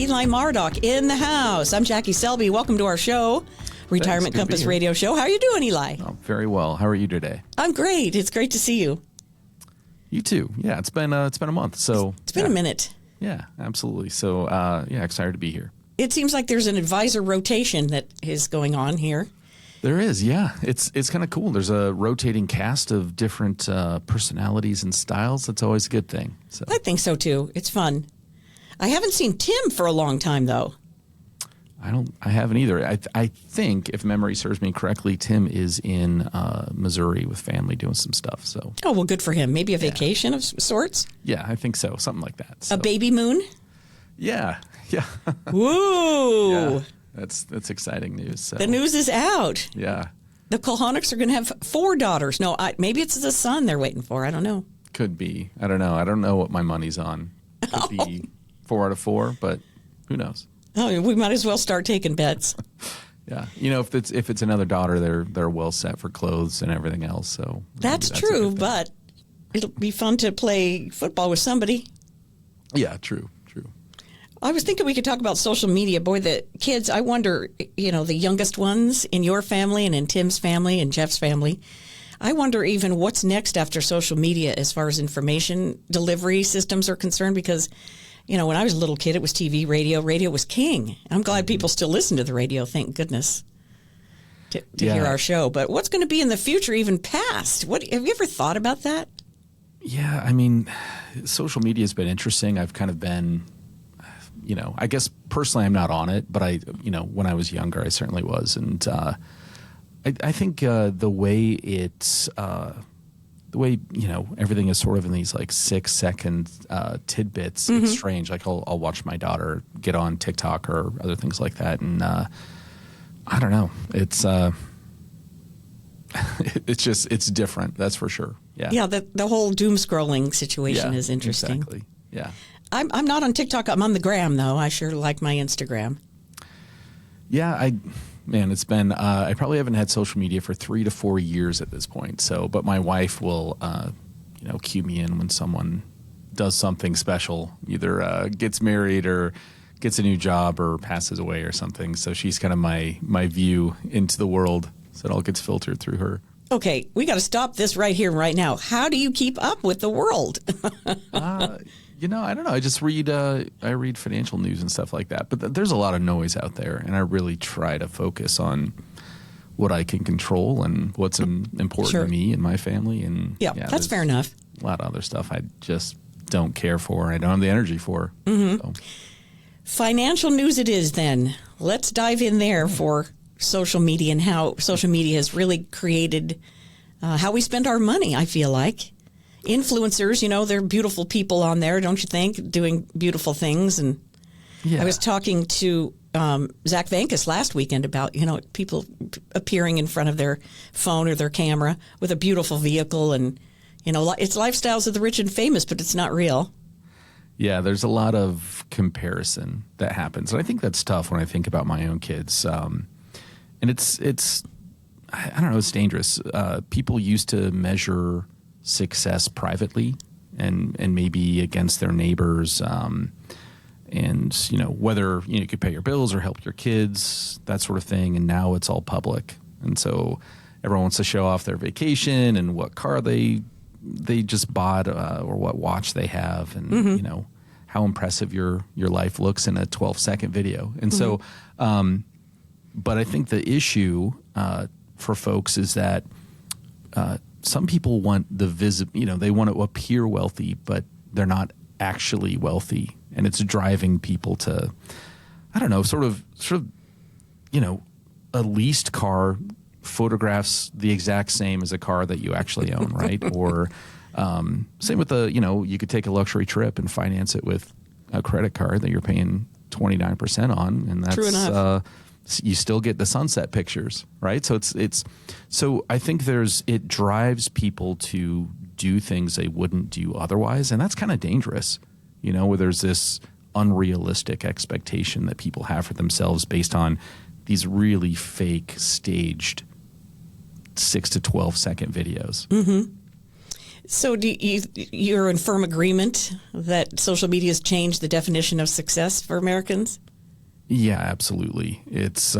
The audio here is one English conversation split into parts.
Eli Mardock in the house. I'm Jackie Selby. Welcome to our show, Retirement Compass Radio Show. How are you doing, Eli? Oh, very well. How are you today? I'm great. It's great to see you. You too. Yeah, it's been a month. So it's been a minute. Yeah, absolutely. So excited to be here. It seems like there's an advisor rotation that is going on here. There is, yeah. It's kind of cool. There's a rotating cast of different personalities and styles. That's always a good thing. So I think so too. It's fun. I haven't seen Tim for a long time though. I haven't either. I think, if memory serves me correctly, Tim is in Missouri with family doing some stuff. So oh well, good for him. Maybe a vacation of sorts. Yeah, I think so. Something like that. So. A baby moon. Yeah. Woo! Yeah. That's exciting news. So. The news is out. Yeah. The Kulhonics are going to have 4 daughters. No, maybe it's the son they're waiting for. I don't know. Could be. I don't know. I don't know what my money's on. Could be 4 out of 4, but who knows? Oh, we might as well start taking bets. Yeah. You know, if it's another daughter, they're well set for clothes and everything else. So that's true, but it'll be fun to play football with somebody. Yeah, true. I was thinking we could talk about social media. Boy, the kids, I wonder, the youngest ones in your family and in Tim's family and Jeff's family, I wonder even what's next after social media as far as information delivery systems are concerned, because, when I was a little kid, it was TV, radio. Radio was king. I'm glad people still listen to the radio, thank goodness, to hear our show. But what's going to be in the future, even past? Have you ever thought about that? Yeah, I mean, social media has been interesting. I've kind of been... I guess personally I'm not on it, but when I was younger, I certainly was. And I think the way everything is sort of in these like 6-second tidbits, it's strange. Like I'll watch my daughter get on TikTok or other things like that. And I don't know. It's it's different. That's for sure. Yeah. Yeah. The whole doom scrolling situation is interesting. Exactly. Yeah. I'm not on TikTok. I'm on the gram, though. I sure like my Instagram. Yeah, it's been, I probably haven't had social media for 3 to 4 years at this point. So, but my wife will, cue me in when someone does something special, either gets married or gets a new job or passes away or something. So she's kind of my view into the world. So it all gets filtered through her. Okay, we got to stop this right here, right now. How do you keep up with the world? I don't know. I just read financial news and stuff like that. But there's a lot of noise out there, and I really try to focus on what I can control and what's important to me and my family. And yeah, that's fair enough. A lot of other stuff I just don't care for. I don't have the energy for. Mm-hmm. So. Financial news it is then. Let's dive in there for social media and how social media has really created how we spend our money, I feel like. Influencers, they're beautiful people on there, don't you think, doing beautiful things. And I was talking to Zach Vankus last weekend about, people appearing in front of their phone or their camera with a beautiful vehicle. And, it's lifestyles of the rich and famous, but it's not real. Yeah, there's a lot of comparison that happens. And I think that's tough when I think about my own kids. And it's I don't know, it's dangerous. People used to measure success privately and maybe against their neighbors, and whether you could pay your bills or help your kids, that sort of thing. And now it's all public, and so everyone wants to show off their vacation and what car they just bought or what watch they have, and how impressive your life looks in a 12-second video. And so but I think the issue for folks is that some people want the they want to appear wealthy, but they're not actually wealthy, and it's driving people to, I don't know, sort of, a leased car photographs the exact same as a car that you actually own, right? Or same with you could take a luxury trip and finance it with a credit card that you're paying 29% on, and that's true enough. You still get the sunset pictures, right? So so I think it drives people to do things they wouldn't do otherwise, and that's kind of dangerous, where there's this unrealistic expectation that people have for themselves based on these really fake, staged 6 to 12 second videos. Mm-hmm. So you're in firm agreement that social media has changed the definition of success for Americans? Yeah, absolutely. It's,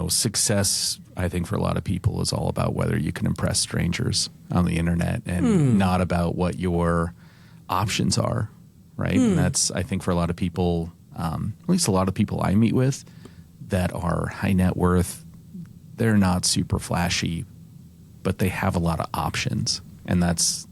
success, I think, for a lot of people is all about whether you can impress strangers on the internet and not about what your options are, right? And that's, I think, for a lot of people, at least a lot of people I meet with that are high net worth, they're not super flashy, but they have a lot of options. And that's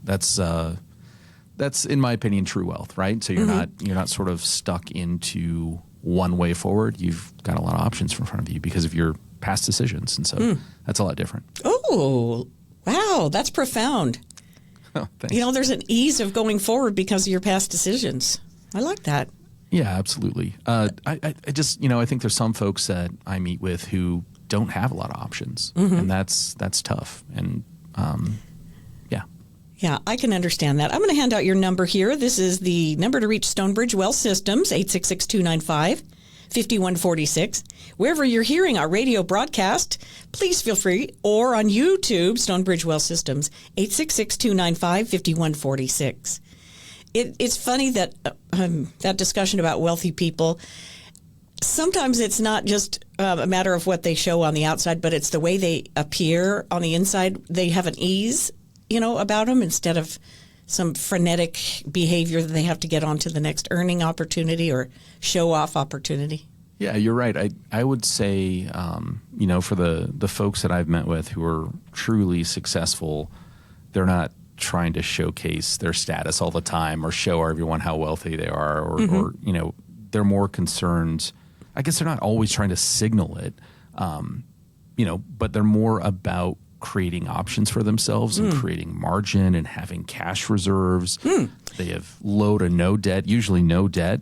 in my opinion true wealth, right? So you're not sort of stuck into one way forward. You've got a lot of options in front of you because of your past decisions, and so that's a lot different. Oh, wow, that's profound. Oh, thanks. There's an ease of going forward because of your past decisions. I like that. Yeah, absolutely. I just I think there's some folks that I meet with who don't have a lot of options, and that's tough. And Yeah, I can understand that. I'm going to hand out your number here. This is the number to reach Stonebridge Wealth Systems, 866-295-5146. Wherever you're hearing our radio broadcast, please feel free. Or on YouTube, Stonebridge Wealth Systems, 866-295-5146. It's funny that that discussion about wealthy people, sometimes it's not just a matter of what they show on the outside, but it's the way they appear on the inside. They have an ease about them instead of some frenetic behavior that they have to get onto the next earning opportunity or show off opportunity. Yeah, you're right. I would say, for the folks that I've met with who are truly successful, they're not trying to showcase their status all the time or show everyone how wealthy they are or they're more concerned. I guess they're not always trying to signal it, but they're more about creating options for themselves and creating margin and having cash reserves. They have low to no debt, usually no debt.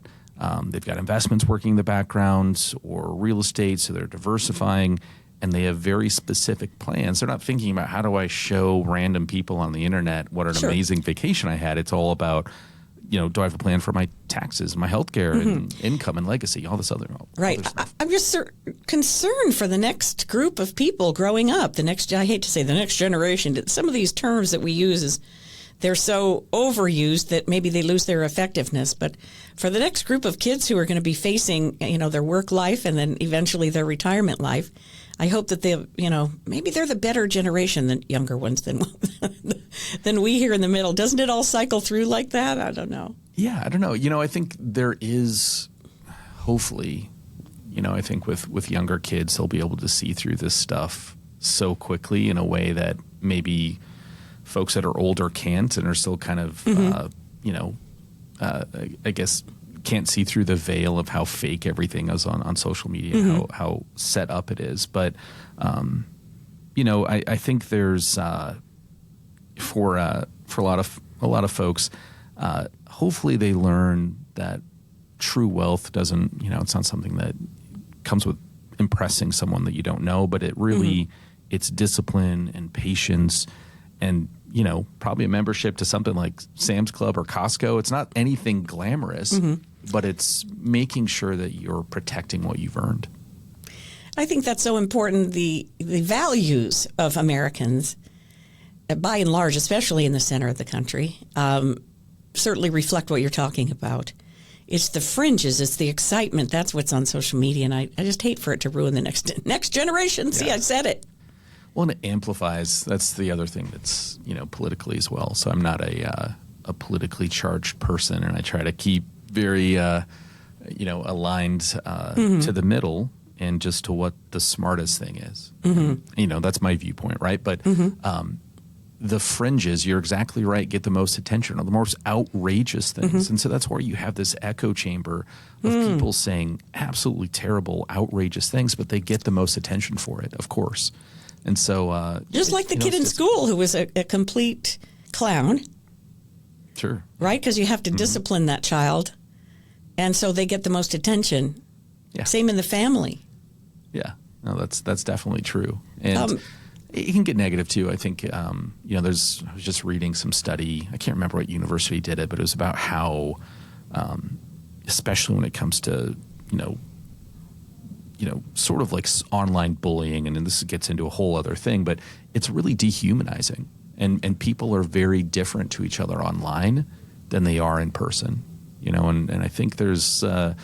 They've got investments working in the background or real estate, so they're diversifying, and they have very specific plans. They're not thinking about how do I show random people on the internet what an amazing vacation I had. It's all about, do I have a plan for my taxes, my healthcare, and income and legacy, all this other right. Other stuff. I'm just concerned for the next group of people growing up. I hate to say the next generation. Some of these terms that we use they're so overused that maybe they lose their effectiveness. But for the next group of kids who are going to be facing, their work life and then eventually their retirement life, I hope that maybe they're the better generation than younger ones than we here in the middle. Doesn't it all cycle through like that? I don't know. Yeah, I don't know. I think there is, hopefully, I think with younger kids, they'll be able to see through this stuff so quickly in a way that maybe folks that are older can't and are still kind of, I guess, can't see through the veil of how fake everything is on social media, how set up it is. But, I think there's for a lot of folks, hopefully they learn that true wealth doesn't, it's not something that comes with impressing someone that you don't know, but it really, it's discipline and patience and, probably a membership to something like Sam's Club or Costco. It's not anything glamorous, but it's making sure that you're protecting what you've earned. I think that's so important. The values of Americans, by and large, especially in the center of the country, certainly reflect what you're talking about. It's the fringes. It's the excitement. That's what's on social media. And I just hate for it to ruin the next generation. See, I said it. Well, and it amplifies. That's the other thing that's, politically as well. So I'm not a politically charged person, and I try to keep very, aligned to the middle and just to what the smartest thing is. That's my viewpoint, right? But the fringes, you're exactly right, get the most attention on the most outrageous things. And so that's where you have this echo chamber of people saying absolutely terrible, outrageous things, but they get the most attention for it, of course. And so just like the kid in school who was a complete clown. Sure. Right? Because you have to discipline that child. And so they get the most attention. Yeah. Same in the family. Yeah. No, that's definitely true. And it can get negative too. I think, I was just reading some study. I can't remember what university did it, but it was about how, especially when it comes to, sort of like online bullying, and then this gets into a whole other thing, but it's really dehumanizing. and people are very different to each other online than they are in person. And I think there's a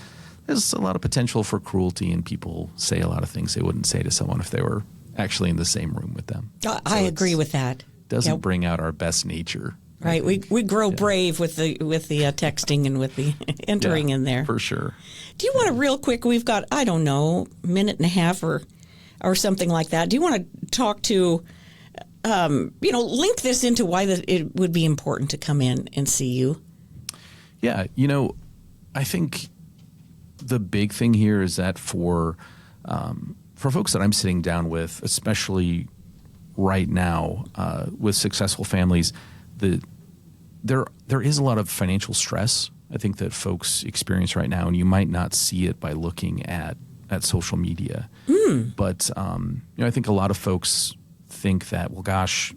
lot of potential for cruelty, and people say a lot of things they wouldn't say to someone if they were actually in the same room with them. I agree with that. Doesn't bring out our best nature. Right. We grow brave with the texting and with the entering in there. For sure. Do you want to real quick, we've got, I don't know, a minute and a half or something like that. Do you want to talk to, link this into why it would be important to come in and see you? Yeah. I think the big thing here is that for folks that I'm sitting down with, especially right now with successful families, there is a lot of financial stress, I think, that folks experience right now, and you might not see it by looking at social media. But I think a lot of folks think that, well, gosh,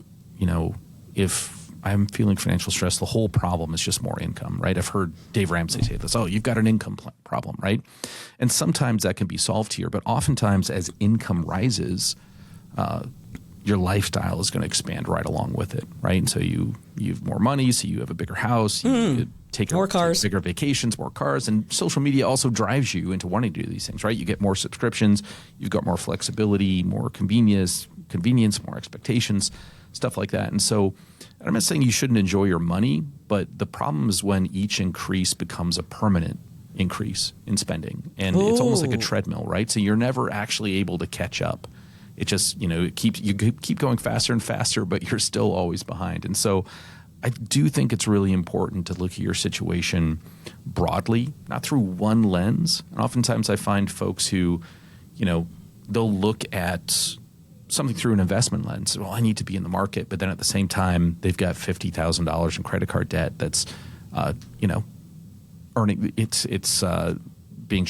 if I'm feeling financial stress, the whole problem is just more income, right? I've heard Dave Ramsey say this, you've got an income problem, right? And sometimes that can be solved here, but oftentimes as income rises, your lifestyle is going to expand right along with it, right? And so you have more money, so you have a bigger house, you take more cars, bigger vacations, more cars, and social media also drives you into wanting to do these things, right? You get more subscriptions, you've got more flexibility, more convenience, more expectations, stuff like that. And so I'm not saying you shouldn't enjoy your money, but the problem is when each increase becomes a permanent increase in spending, and it's almost like a treadmill, right? So you're never actually able to catch up. It just, you keep going faster and faster, but you're still always behind. And so I do think it's really important to look at your situation broadly, not through one lens. And oftentimes I find folks who, they'll look at something through an investment lens. Well, I need to be in the market, but then at the same time, they've got $50,000 in credit card debt that's, earning, it's being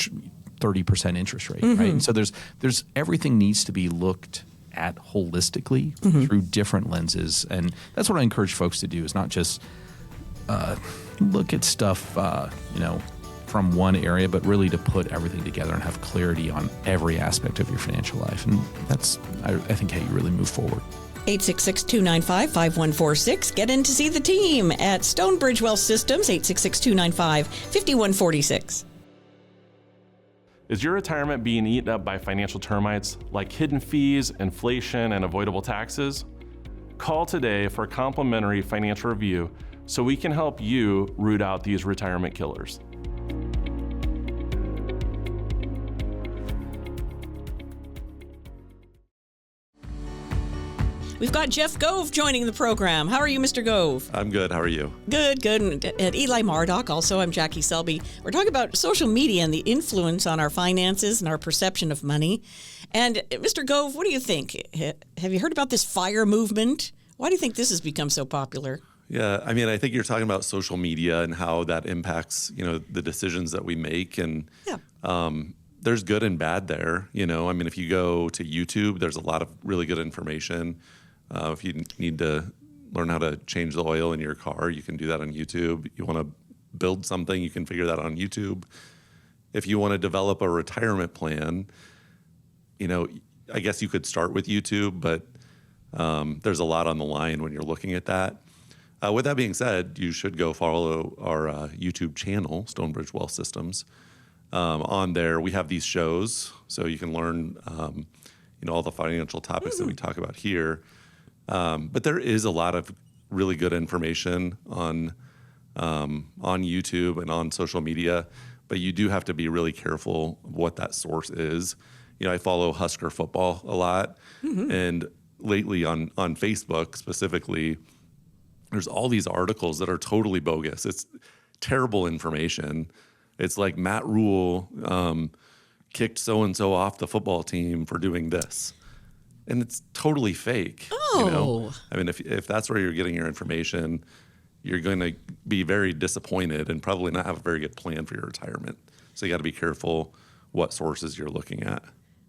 30% interest rate, right? And so there's everything needs to be looked at holistically through different lenses, and that's what I encourage folks to do. Is not just look at stuff, from one area, but really to put everything together and have clarity on every aspect of your financial life, and that's I think how you really move forward. 866-295-5146. Get in to see the team at Stonebridge Wealth Systems. 866-295-5146. Is your retirement being eaten up by financial termites like hidden fees, inflation, and avoidable taxes? Call today for a complimentary financial review so we can help you root out these retirement killers. We've got Jeff Gove joining the program. How are you, Mr. Gove? I'm good. How are you? Good. And at Eli Mardock, also, I'm Jackie Selby. We're talking about social media and the influence on our finances and our perception of money. And Mr. Gove, what do you think? Have you heard about this FIRE movement? Why do you think this has become so popular? Yeah, I think you're talking about social media and how that impacts, the decisions that we make. And there's good and bad there. If you go to YouTube, there's a lot of really good information. If you need to learn how to change the oil in your car, you can do that on YouTube. You want to build something, you can figure that out on YouTube. If you want to develop a retirement plan, I guess you could start with YouTube, but there's a lot on the line when you're looking at that. With that being said, you should go follow our YouTube channel, Stonebridge Wealth Systems. On there, we have these shows, so you can learn all the financial topics that we talk about here. But there is a lot of really good information on YouTube and on social media, but you do have to be really careful what that source is. I follow Husker football a lot, and lately on Facebook specifically, there's all these articles that are totally bogus. It's terrible information. It's like Matt Rule kicked so-and-so off the football team for doing this. And it's totally fake. Oh. If that's where you're getting your information, you're going to be very disappointed and probably not have a very good plan for your retirement. So you got to be careful what sources you're looking at.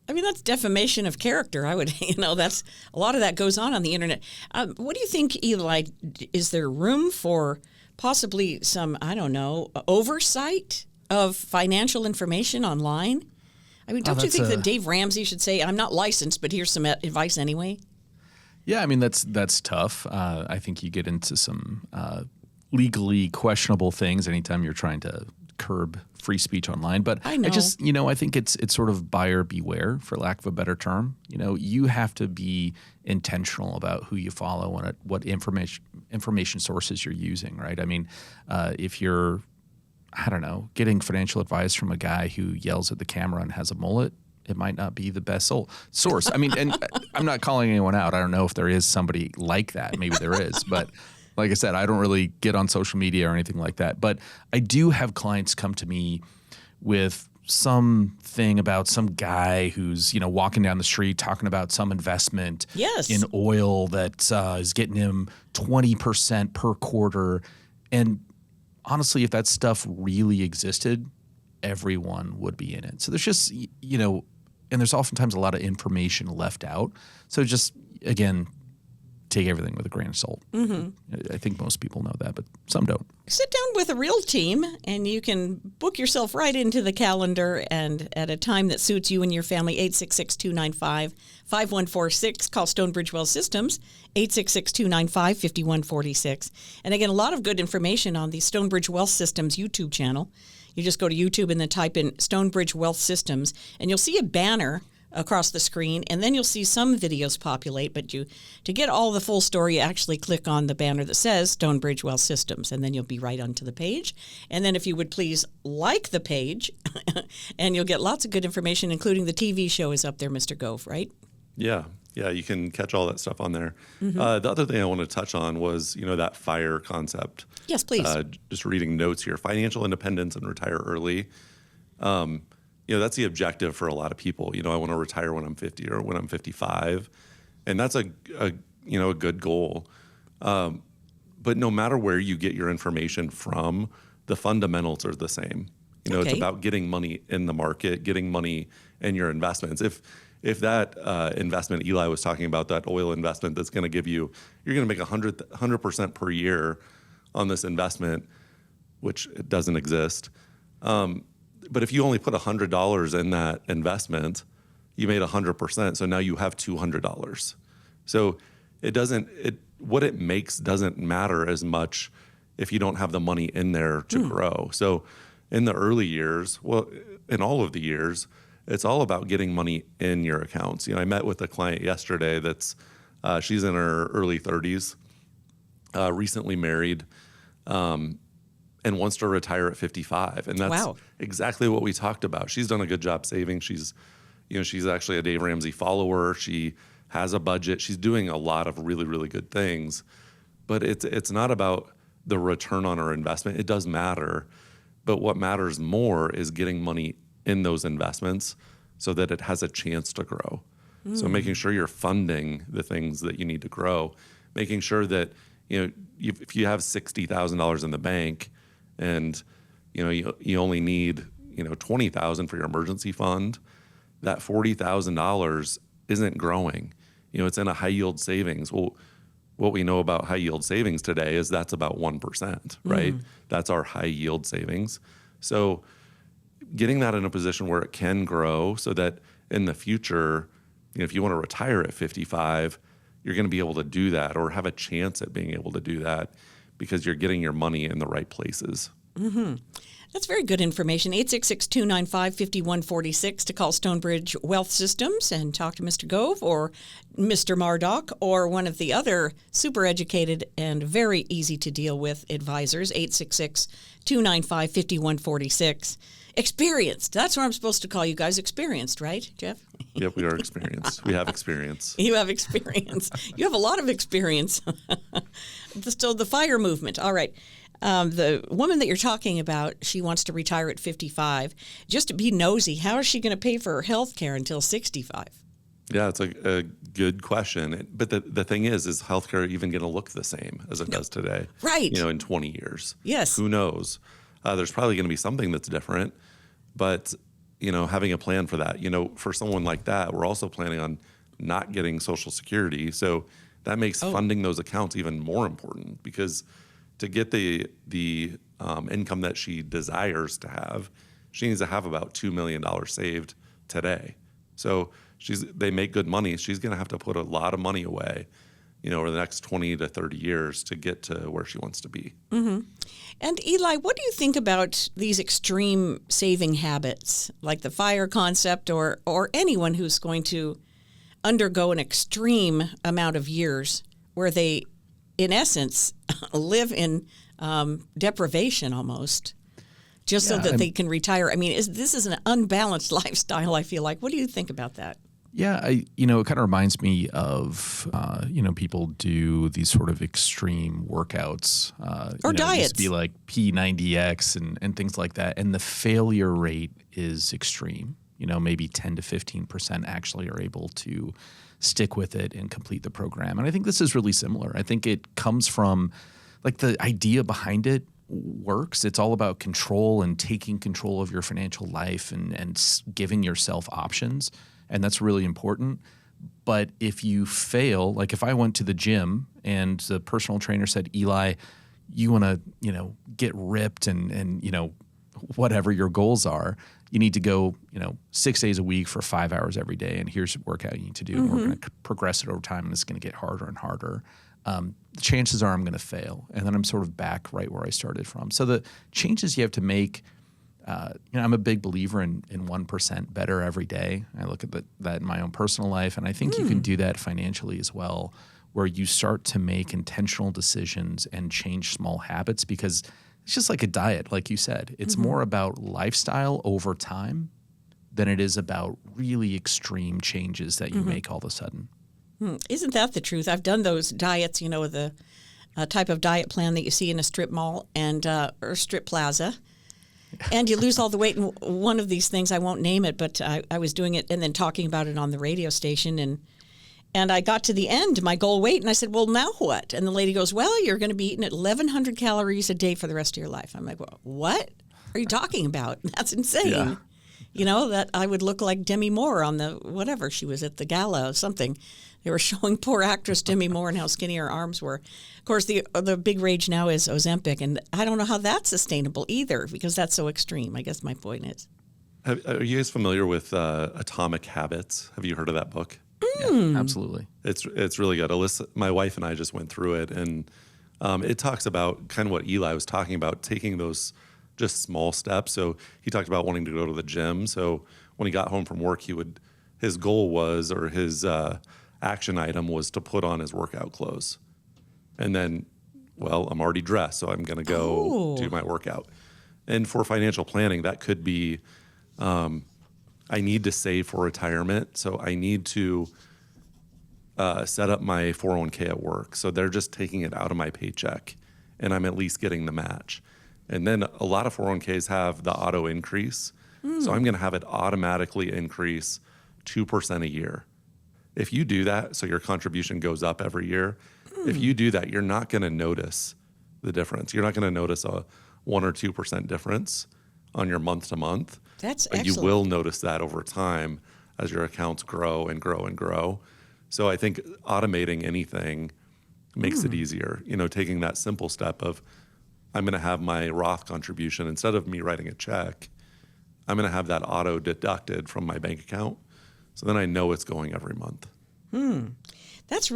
That's defamation of character. I would, that's a lot of that goes on the internet. What do you think, Eli? Is there room for possibly some, oversight of financial information online? Don't you think that Dave Ramsey should say, I'm not licensed, but here's some advice anyway? Yeah, I mean, that's tough. I think you get into some legally questionable things anytime you're trying to curb free speech online. But I know. I think it's sort of buyer beware, for lack of a better term. You have to be intentional about who you follow and what information sources you're using, right? I mean, if you're, I don't know, getting financial advice from a guy who yells at the camera and has a mullet, it might not be the best source. I mean, and I'm not calling anyone out. I don't know if there is somebody like that. Maybe there is. But like I said, I don't really get on social media or anything like that. But I do have clients come to me with something about some guy who's, walking down the street talking about some investment in oil that is getting him 20% per quarter. And honestly, if that stuff really existed, everyone would be in it. So there's just, and there's oftentimes a lot of information left out. So just, again, take everything with a grain of salt. Mm-hmm. I think most people know that, but some don't. Sit down with a real team, and you can book yourself right into the calendar and at a time that suits you and your family. 866-295-5146. Call Stonebridge Wealth Systems, 866-295-5146. And again, a lot of good information on the Stonebridge Wealth Systems YouTube channel. You just go to YouTube and then type in Stonebridge Wealth Systems, and you'll see a banner across the screen, and then you'll see some videos populate. But to get all the full story, you actually click on the banner that says Stonebridge Wealth Systems, and then you'll be right onto the page. And then if you would please like the page, and you'll get lots of good information, including the TV show is up there, Mr. Gove, right? Yeah, you can catch all that stuff on there. Mm-hmm. The other thing I want to touch on was, that FIRE concept. Yes, please. Just reading notes here: financial independence and retire early. That's the objective for a lot of people. I want to retire when I'm 50 or when I'm 55, and that's a good goal. But no matter where you get your information from, the fundamentals are the same. It's about getting money in the market, getting money in your investments. If that investment Eli was talking about, that oil investment that's going to give you're going to make 100% per year on this investment, which it doesn't exist. But if you only put $100 in that investment, you made 100%. So now you have $200. So what it makes doesn't matter as much if you don't have the money in there to grow. So in the early years, in all of the years, it's all about getting money in your accounts. I met with a client yesterday that's she's in her early 30s, recently married, and wants to retire at 55. And that's exactly what we talked about. She's done a good job saving. She's actually a Dave Ramsey follower. She has a budget. She's doing a lot of really, really good things. But it's not about the return on her investment. It does matter. But what matters more is getting money in those investments so that it has a chance to grow. So making sure you're funding the things that you need to grow, making sure that if you have $60,000 in the bank and you only need $20,000 for your emergency fund, that $40,000 isn't growing. It's in a high yield savings. Well, what we know about high yield savings today is that's about 1%, right? That's our high yield savings. So getting that in a position where it can grow so that in the future, if you want to retire at 55, you're going to be able to do that or have a chance at being able to do that because you're getting your money in the right places. Mm-hmm. That's very good information. 866-295-5146 to call Stonebridge Wealth Systems and talk to Mr. Gove or Mr. Mardock or one of the other super educated and very easy to deal with advisors. 866-295-5146. Experienced. That's what I'm supposed to call you guys. Experienced, right, Jeff? Yep, we are experienced. We have experience. You have experience. You have a lot of experience. So the FIRE movement. All right. The woman that you're talking about, she wants to retire at 55. Just to be nosy, how is she going to pay for her health care until 65? Yeah, it's a good question. But the thing is healthcare even going to look the same as it does today? Right. In 20 years. Yes. Who knows? There's probably going to be something that's different. But, having a plan for that, for someone like that, we're also planning on not getting Social Security. So that makes funding those accounts even more important because to get the income that she desires to have, she needs to have about $2 million saved today. So they make good money. She's going to have to put a lot of money away over the next 20 to 30 years to get to where she wants to be. And Eli, what do you think about these extreme saving habits, like the FIRE concept, or anyone who's going to undergo an extreme amount of years where they, in essence, live in deprivation almost, just so that they can retire? I mean, this is an unbalanced lifestyle, I feel like. What do you think about that? Yeah, it kind of reminds me of, people do these sort of extreme workouts. Or diets. It used to be like P90X and things like that. And the failure rate is extreme. Maybe 10 to 15% actually are able to stick with it and complete the program. And I think this is really similar. I think it comes from, like, the idea behind it works. It's all about control and taking control of your financial life and giving yourself options. And that's really important. But if you fail, like if I went to the gym and the personal trainer said, Eli, you want to, get ripped and whatever your goals are, you need to go, 6 days a week for 5 hours every day. And here's a workout you need to do. And we're going to progress it over time. And it's going to get harder and harder. The chances are I'm going to fail. And then I'm sort of back right where I started from. So the changes you have to make, I'm a big believer in 1% better every day. I look at that in my own personal life, and I think you can do that financially as well, where you start to make intentional decisions and change small habits, because it's just like a diet, like you said. It's more about lifestyle over time than it is about really extreme changes that you make all of a sudden. Isn't that the truth? I've done those diets, the type of diet plan that you see in a strip mall and or strip plaza. And you lose all the weight. And one of these things, I won't name it, but I was doing it and then talking about it on the radio station. And I got to the end, my goal weight, and I said, well, now what? And the lady goes, well, you're going to be eating at 1,100 calories a day for the rest of your life. I'm like, well, what are you talking about? That's insane. Yeah. That I would look like Demi Moore on the whatever. She was at the gala or something. They were showing poor actress Demi Moore and how skinny her arms were. Of course, the big rage now is Ozempic, and I don't know how that's sustainable either, because that's so extreme. I guess my point is. Are you guys familiar with Atomic Habits? Have you heard of that book? Yeah, absolutely. It's really good. Alyssa, my wife, and I just went through it, and it talks about kind of what Eli was talking about, taking those just small steps. So he talked about wanting to go to the gym. So when he got home from work, his goal was, or his action item was, to put on his workout clothes. And then, well, I'm already dressed, so I'm going to go do my workout. And for financial planning, that could be, I need to save for retirement, so I need to set up my 401k at work. So they're just taking it out of my paycheck, and I'm at least getting the match. And then a lot of 401ks have the auto increase. So I'm going to have it automatically increase 2% a year. If you do that, so your contribution goes up every year, if you do that, you're not going to notice the difference. You're not going to notice a 1 or 2% difference on your month to month. That's but excellent. You will notice that over time as your accounts grow and grow and grow. So I think automating anything makes it easier. Taking that simple step of, I'm going to have my Roth contribution, instead of me writing a check, I'm going to have that auto deducted from my bank account. So then I know it's going every month. That's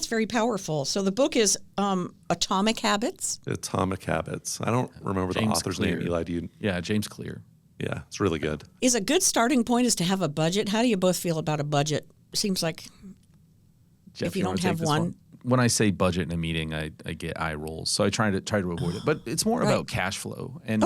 very powerful. So the book is Atomic Habits. Atomic Habits. I don't remember the author's name. Eli, do you? Yeah, James Clear. Yeah, it's really good. Is a good starting point is to have a budget. How do you both feel about a budget? Seems like Jeff, if you don't have one. When I say budget in a meeting, I get eye rolls. So I try to avoid it. But it's more about cash flow. And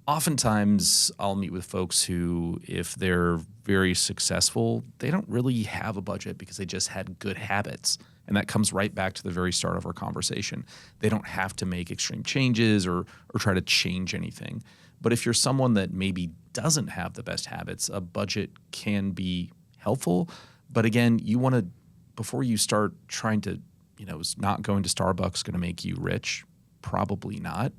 oftentimes I'll meet with folks who, if they're very successful, they don't really have a budget because they just had good habits. And that comes right back to the very start of our conversation. They don't have to make extreme changes or try to change anything. But if you're someone that maybe doesn't have the best habits, a budget can be helpful. But again, you want to, before you start trying to, is not going to Starbucks going to make you rich? Probably not.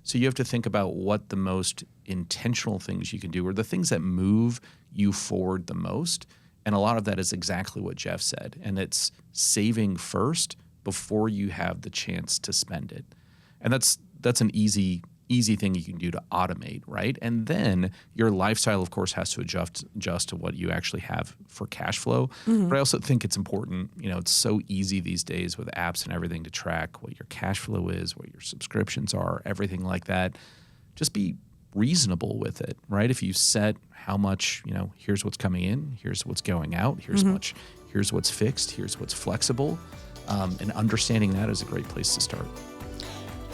So you have to think about what the most intentional things you can do, or the things that move you forward the most. And a lot of that is exactly what Jeff said. And it's saving first before you have the chance to spend it. And that's an easy easy thing you can do to automate, right? And then your lifestyle, of course, has to adjust to what you actually have for cash flow. But I also think it's important, it's so easy these days with apps and everything to track what your cash flow is, what your subscriptions are, everything like that. Just be reasonable with it, right? If you set how much, here's what's coming in, here's what's going out, here's what's fixed, here's what's flexible, and understanding that is a great place to start.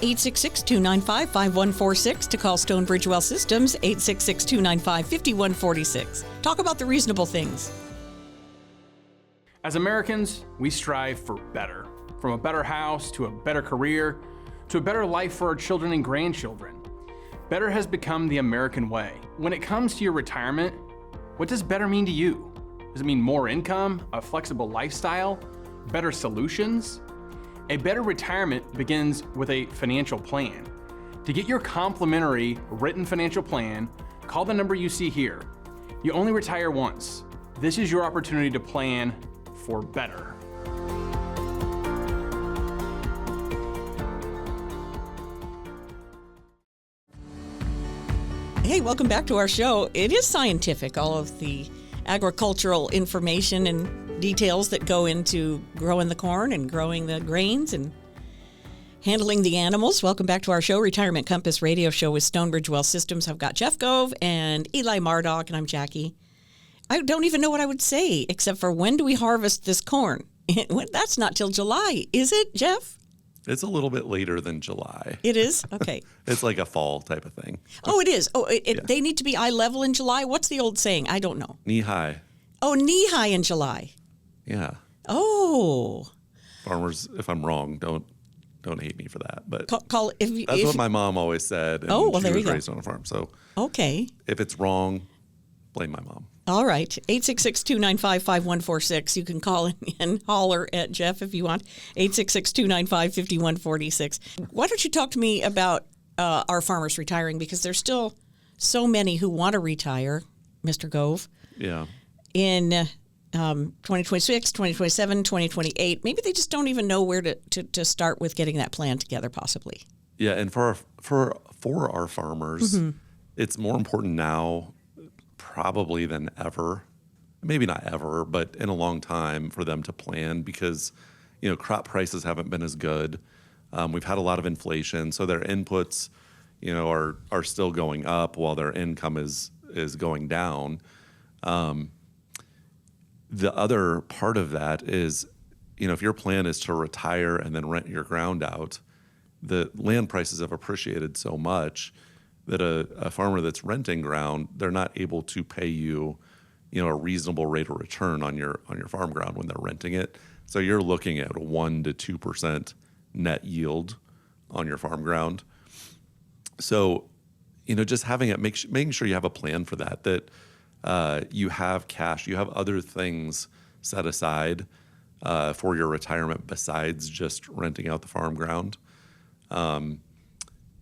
866-295-5146 to call Stonebridge Well Systems, 866-295-5146. Talk about the reasonable things. As Americans, we strive for better. From a better house to a better career to a better life for our children and grandchildren. Better has become the American way. When it comes to your retirement, what does better mean to you? Does it mean more income, a flexible lifestyle, better solutions? A better retirement begins with a financial plan. To get your complimentary written financial plan, call the number you see here. You only retire once. This is your opportunity to plan for better. Hey, welcome back to our show. It is scientific, all of the agricultural information and details that go into growing the corn and growing the grains and handling the animals. Welcome back to our show, Retirement Compass Radio Show with Stonebridge Well Systems. I've got Jeff Gove and Eli Mardock, and I'm Jackie. I don't even know what I would say except for when do we harvest this corn? That's not till July, is it, Jeff? It's a little bit later than July. It is? Okay. It's like a fall type of thing. Oh, it is. Oh, they need to be eye level in July? What's the old saying? I don't know. Knee high. Oh, knee high in July. Yeah. Oh. Farmers, if I'm wrong, don't hate me for that. But call if that's what my mom always said. And oh, well, she there was you go. raised on a farm. So okay. If it's wrong, blame my mom. All right. 866-295-5146. You can call in and holler at Jeff if you want. 866-295-5146. Why don't you talk to me about our farmers retiring? Because there's still so many who want to retire, Mr. Gove. Yeah. In 2026, 2027, 2028. Maybe they just don't even know where to start with getting that plan together, possibly. Yeah, and for our farmers, it's more important now probably than ever. Maybe not ever, but in a long time for them to plan because, crop prices haven't been as good. We've had a lot of inflation, so their inputs, are still going up while their income is going down. The other part of that is, if your plan is to retire and then rent your ground out, the land prices have appreciated so much that a farmer that's renting ground, they're not able to pay you, a reasonable rate of return on your farm ground when they're renting it. So you're looking at a 1% to 2% net yield on your farm ground. So, just having it, making sure you have a plan for that you have cash, you have other things set aside for your retirement besides just renting out the farm ground.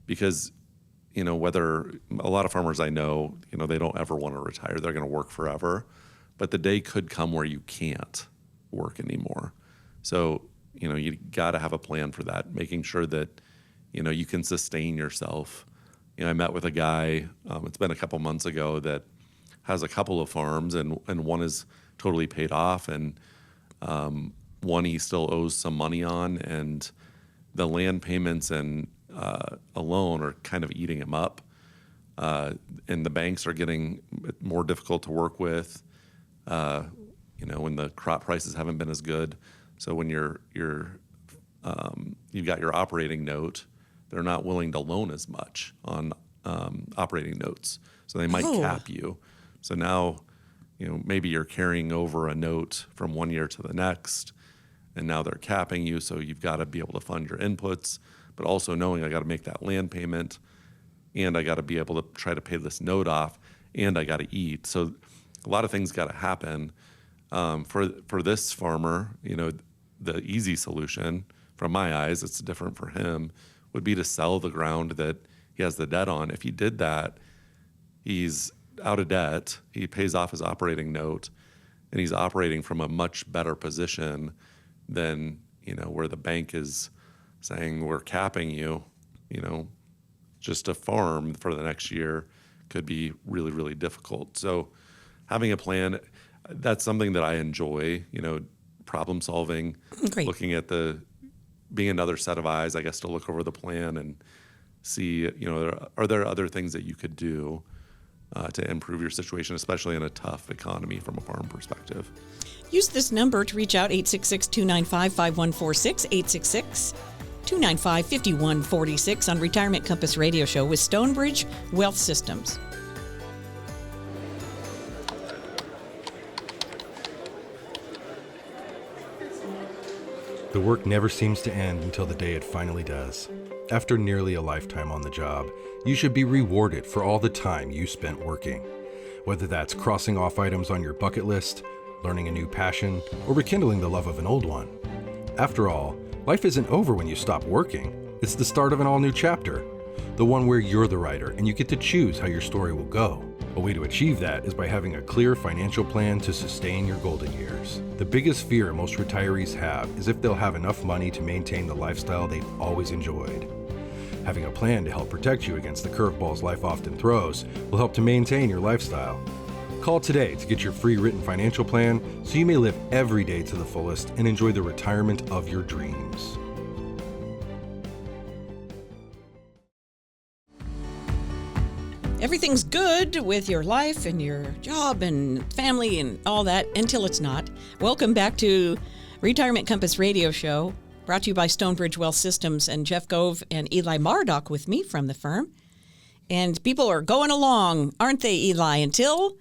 Because, whether a lot of farmers I know, they don't ever want to retire. They're going to work forever. But the day could come where you can't work anymore. So, you got to have a plan for that, making sure that, you can sustain yourself. I met with a guy, it's been a couple months ago, that has a couple of farms and one is totally paid off and one he still owes some money on, and the land payments and a loan are kind of eating him up, and the banks are getting more difficult to work with, when the crop prices haven't been as good. So when you've got your operating note, they're not willing to loan as much on operating notes, so they might cap you. So now, maybe you're carrying over a note from one year to the next, and now they're capping you, so you've got to be able to fund your inputs, but also knowing I got to make that land payment, and I got to be able to try to pay this note off, and I got to eat. So a lot of things got to happen. For this farmer, the easy solution, from my eyes, it's different for him, would be to sell the ground that he has the debt on. If he did that, he's out of debt, he pays off his operating note, and he's operating from a much better position than, where the bank is saying we're capping you, just a farm for the next year could be really, really difficult. So having a plan, that's something that I enjoy, problem solving, Great. looking at being another set of eyes, I guess, to look over the plan and see, are there other things that you could do to improve your situation, especially in a tough economy from a farm perspective. Use this number to reach out, 866-295-5146, 866-295-5146 on Retirement Compass Radio Show with Stonebridge Wealth Systems. The work never seems to end until the day it finally does. After nearly a lifetime on the job, you should be rewarded for all the time you spent working. Whether that's crossing off items on your bucket list, learning a new passion, or rekindling the love of an old one. After all, life isn't over when you stop working. It's the start of an all-new chapter, the one where you're the writer and you get to choose how your story will go. A way to achieve that is by having a clear financial plan to sustain your golden years. The biggest fear most retirees have is if they'll have enough money to maintain the lifestyle they've always enjoyed. Having a plan to help protect you against the curveballs life often throws will help to maintain your lifestyle. Call today to get your free written financial plan so you may live every day to the fullest and enjoy the retirement of your dreams. Everything's good with your life and your job and family and all that until it's not. Welcome back to Retirement Compass Radio Show, brought to you by Stonebridge Wealth Systems and Jeff Gove and Eli Mardock with me from the firm. And people are going along, aren't they, Eli, until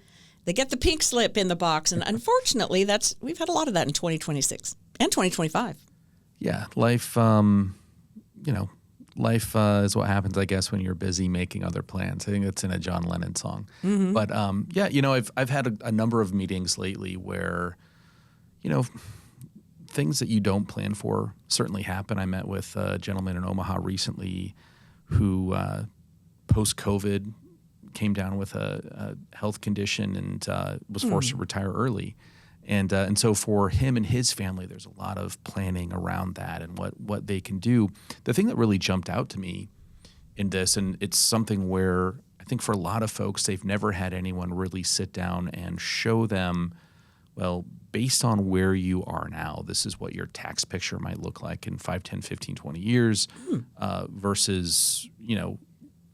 they get the pink slip in the box. And unfortunately, we've had a lot of that in 2026 and 2025. Yeah, life, life is what happens, I guess, when you're busy making other plans. I think that's in a John Lennon song. Mm-hmm. But I've had a number of meetings lately where, things that you don't plan for certainly happen. I met with a gentleman in Omaha recently who, post-COVID, came down with a health condition and was forced to retire early. And so for him and his family, there's a lot of planning around that and what they can do. The thing that really jumped out to me in this, and it's something where I think for a lot of folks, they've never had anyone really sit down and show them, well, based on where you are now, this is what your tax picture might look like in 5, 10, 15, 20 years versus,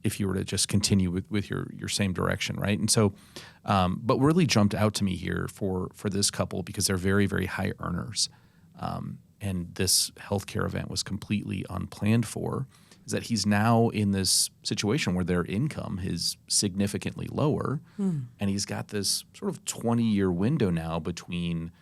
if you were to just continue with your same direction, right? And so, but really jumped out to me here for this couple because they're very, very high earners. And this healthcare event was completely unplanned for, is that he's now in this situation where their income is significantly lower, and he's got this sort of 20-year window now between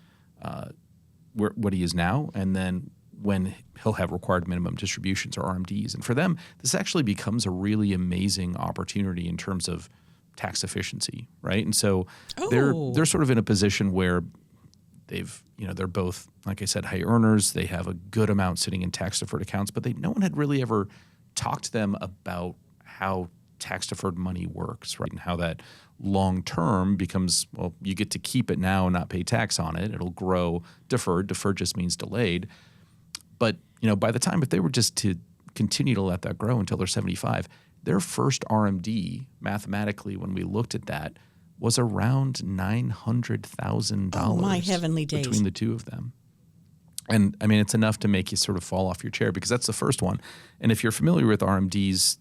what he is now and then when he'll have required minimum distributions or RMDs. And for them, this actually becomes a really amazing opportunity in terms of tax efficiency, right? And so they're sort of in a position where they're both, like I said, high earners. They have a good amount sitting in tax deferred accounts, but no one had really ever talked to them about how tax deferred money works, right? And how that long term becomes, well, you get to keep it now and not pay tax on it. It'll grow deferred. Deferred just means delayed. But, by the time, if they were just to continue to let that grow until they're 75, their first RMD, mathematically, when we looked at that, was around $900,000. Oh, my heavenly days. Between the two of them. And, I mean, it's enough to make you sort of fall off your chair because that's the first one. And if you're familiar with RMDs,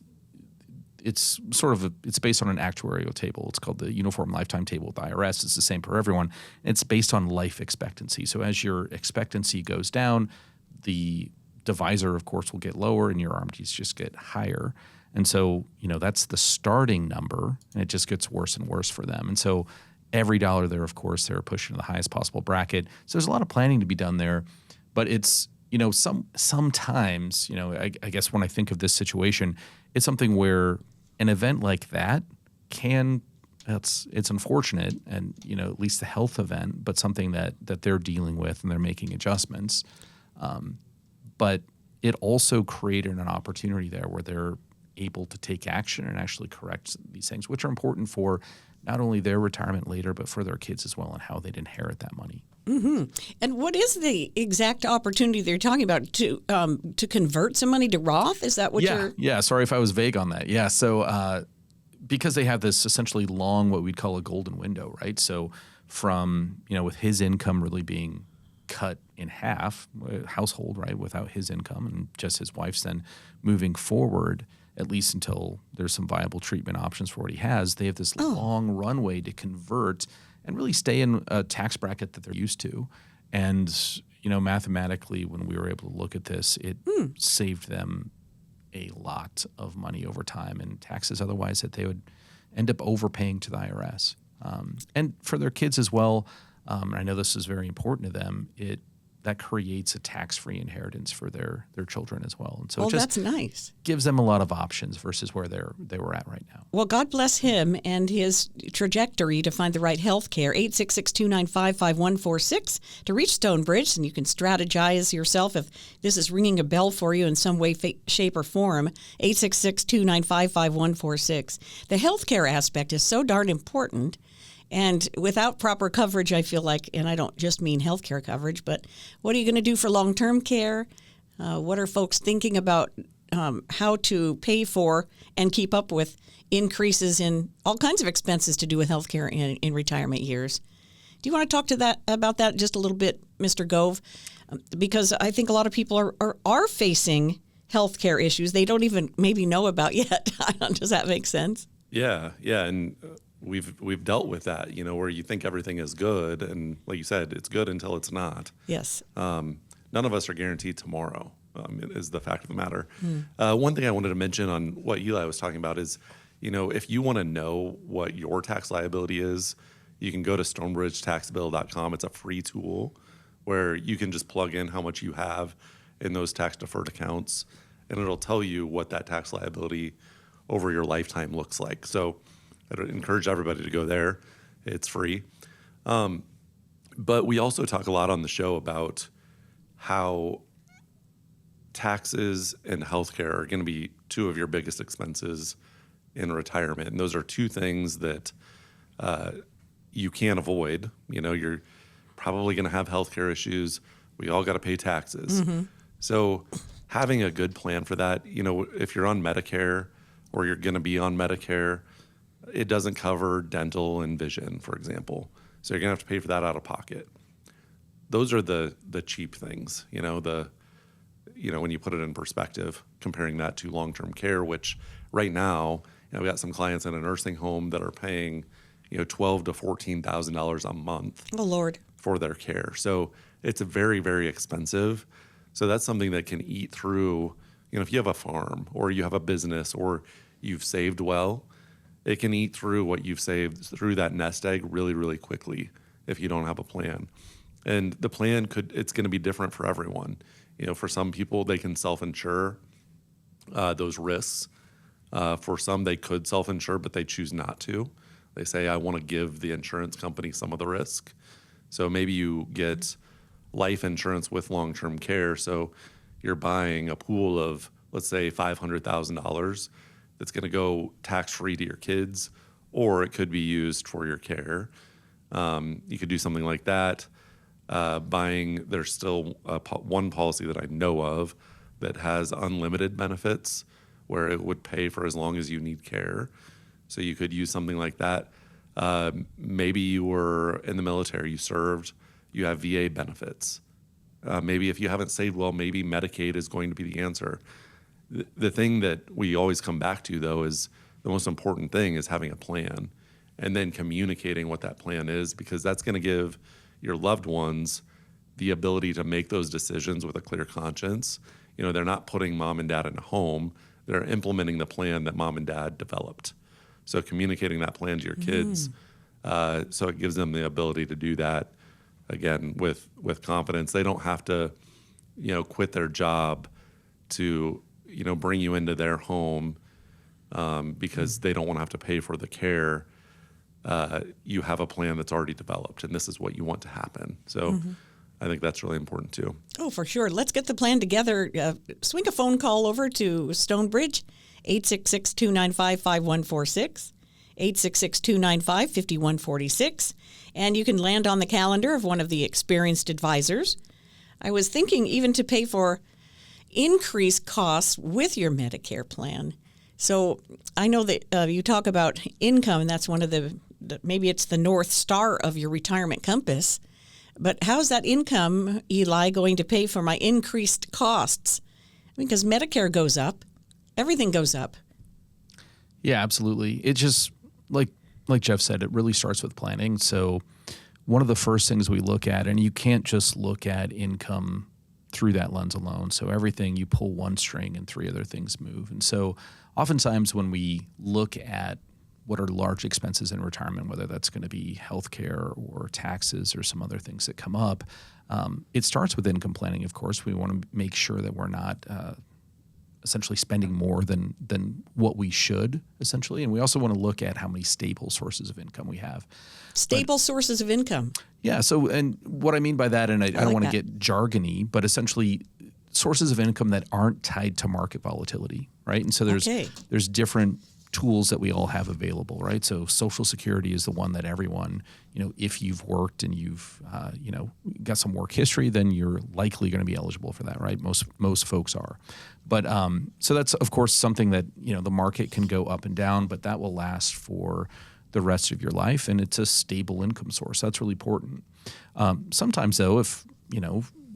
it's based on an actuarial table. It's called the Uniform Lifetime Table with the IRS. It's the same for everyone. It's based on life expectancy. So as your expectancy goes down, the divisor, of course, will get lower and your RMDs just get higher. And so, that's the starting number, and it just gets worse and worse for them. And so every dollar there, of course, they're pushing to the highest possible bracket. So there's a lot of planning to be done there. But it's, sometimes, I guess when I think of this situation, it's something where an event like that it's unfortunate and, at least the health event, but something that they're dealing with and they're making adjustments. But it also created an opportunity there where they're able to take action and actually correct these things, which are important for not only their retirement later, but for their kids as well and how they'd inherit that money. And what is the exact opportunity they're talking about to convert some money to Roth? Is that what you're? Yeah. Sorry if I was vague on that. Yeah. So because they have this essentially long, what we'd call a golden window, right? So from, with his income really being cut in half, household, right, without his income and just his wife's, then moving forward, at least until there's some viable treatment options for what he has, they have this long runway to convert and really stay in a tax bracket that they're used to. And, mathematically, when we were able to look at this, it saved them a lot of money over time and taxes otherwise that they would end up overpaying to the IRS. And for their kids as well, and I know this is very important to them, that creates a tax-free inheritance for their children as well. And so it just that's nice. Gives them a lot of options versus where they were at right now. Well, God bless him and his trajectory to find the right health care. 866-295-5146 to reach Stonebridge, and you can strategize yourself if this is ringing a bell for you in some way, shape, or form. 866-295-5146. The health care aspect is so darn important. And without proper coverage, I feel like, and I don't just mean healthcare coverage, but what are you going to do for long-term care? What are folks thinking about how to pay for and keep up with increases in all kinds of expenses to do with healthcare in retirement years? Do you want to talk about that just a little bit, Mr. Gove? Because I think a lot of people are facing healthcare issues they don't even maybe know about yet. Does that make sense? Yeah, and we've dealt with that, where you think everything is good, and like you said, it's good until it's not. Yes. None of us are guaranteed tomorrow, is the fact of the matter. One thing I wanted to mention on what Eli was talking about is, if you want to know what your tax liability is, you can go to stonebridgetaxbill.com. It's a free tool where you can just plug in how much you have in those tax deferred accounts, and it'll tell you what that tax liability over your lifetime looks like. So I'd encourage everybody to go there. It's free. But we also talk a lot on the show about how taxes and healthcare are going to be two of your biggest expenses in retirement. And those are two things that you can't avoid. You're probably going to have healthcare issues. We all got to pay taxes. Mm-hmm. So having a good plan for that, if you're on Medicare or you're going to be on Medicare, it doesn't cover dental and vision, for example. So you're going to have to pay for that out of pocket. Those are the cheap things, when you put it in perspective, comparing that to long-term care, which right now, we got some clients in a nursing home that are paying, $12,000 to $14,000 a month. Oh, Lord. For their care. So it's very, very expensive. So that's something that can eat through, if you have a farm or you have a business or you've saved well, it can eat through what you've saved through that nest egg really, really quickly if you don't have a plan. And the plan it's going to be different for everyone. For some people, they can self-insure those risks. For some, they could self-insure, but they choose not to. They say, I want to give the insurance company some of the risk. So maybe you get life insurance with long-term care. So you're buying a pool of, let's say, $500,000 that's going to go tax-free to your kids, or it could be used for your care. You could do something like that. There's still one policy that I know of that has unlimited benefits where it would pay for as long as you need care. So you could use something like that. Maybe you were in the military, you served, you have VA benefits. Maybe if you haven't saved well, maybe Medicaid is going to be the answer. The thing that we always come back to, though, is the most important thing is having a plan and then communicating what that plan is, because that's going to give your loved ones the ability to make those decisions with a clear conscience. They're not putting mom and dad in a home. They're implementing the plan that mom and dad developed. So communicating that plan to your kids, so it gives them the ability to do that, again, with confidence. They don't have to, quit their job to, bring you into their home because they don't want to have to pay for the care. You have a plan that's already developed, and this is what you want to happen. So I think that's really important too. Oh, for sure. Let's get the plan together. Swing a phone call over to Stonebridge, 866-295-5146, 866-295-5146. And you can land on the calendar of one of the experienced advisors. I was thinking even to pay for increased costs with your Medicare plan. So I know that you talk about income, and that's one of maybe it's the North Star of your retirement compass. But how's that income, Eli, going to pay for my increased costs? Because Medicare goes up. Everything goes up. Yeah, absolutely. It just, like Jeff said, it really starts with planning. So one of the first things we look at, and you can't just look at income through that lens alone. So everything, you pull one string and three other things move. And so oftentimes when we look at what are large expenses in retirement, whether that's going to be healthcare or taxes or some other things that come up, it starts with income planning, of course. We want to make sure that we're not essentially spending more than what we should, essentially. And we also want to look at how many stable sources of income we have. Stable sources of income. Yeah. So, and what I mean by that, and I don't like want to that. get jargony, but essentially sources of income that aren't tied to market volatility, right? And so there's different tools that we all have available, right? So Social Security is the one that everyone, if you've worked and you've, got some work history, then you're likely going to be eligible for that, right? Most folks are. But so that's, of course, something that, the market can go up and down, but that will last for the rest of your life, and it's a stable income source. That's really important. Sometimes, though, if,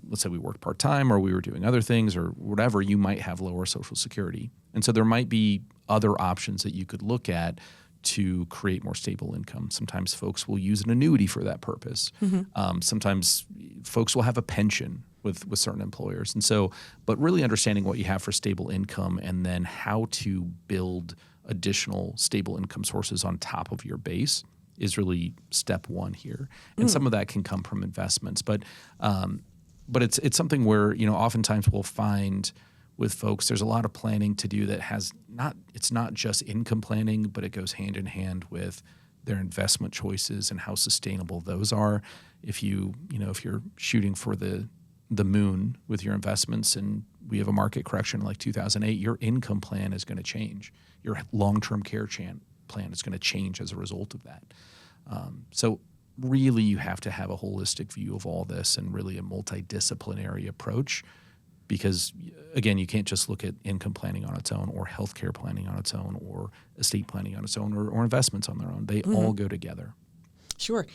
let's say we worked part-time or we were doing other things or whatever, you might have lower Social Security. And so there might be other options that you could look at to create more stable income. Sometimes folks will use an annuity for that purpose. Mm-hmm. Sometimes folks will have a pension with certain employers. And so, but really understanding what you have for stable income and then how to build additional stable income sources on top of your base is really step one here. And some of that can come from investments. But it's something where, oftentimes we'll find with folks, there's a lot of planning to do that it's not just income planning, but it goes hand in hand with their investment choices and how sustainable those are. If you're shooting for the moon with your investments and we have a market correction like 2008, your income plan is going to change. Your long-term care plan is going to change as a result of that. So really you have to have a holistic view of all this and really a multidisciplinary approach. Because, again, you can't just look at income planning on its own or healthcare planning on its own or estate planning on its own or investments on their own. They all go together. Sure.